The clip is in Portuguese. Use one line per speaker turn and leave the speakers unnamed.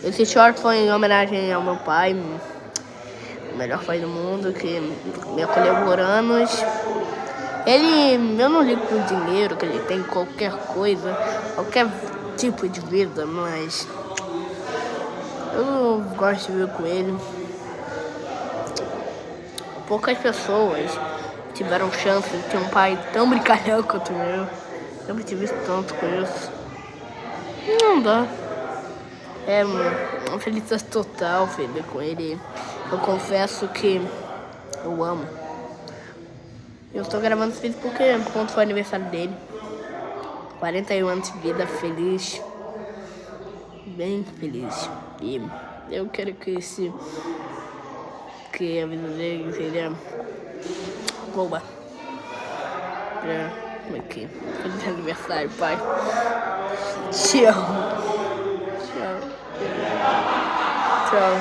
Esse short foi em homenagem ao meu pai, o melhor pai do mundo, que me acolheu por anos. Eu não ligo pro dinheiro que ele tem, qualquer coisa, qualquer tipo de vida, mas eu gosto de viver com ele. Poucas pessoas tiveram chance de ter um pai tão brincalhão quanto o meu. Eu me tive tanto com isso. Não dá. É uma felicidade total viver com ele. Eu confesso que eu amo. Eu estou gravando esse vídeo porque ontem foi o aniversário dele. 41 anos de vida, feliz. Bem feliz. E eu quero que a vida dele seja boa. Como é que? Feliz aniversário, pai. Te amo. Tchau. Tchau.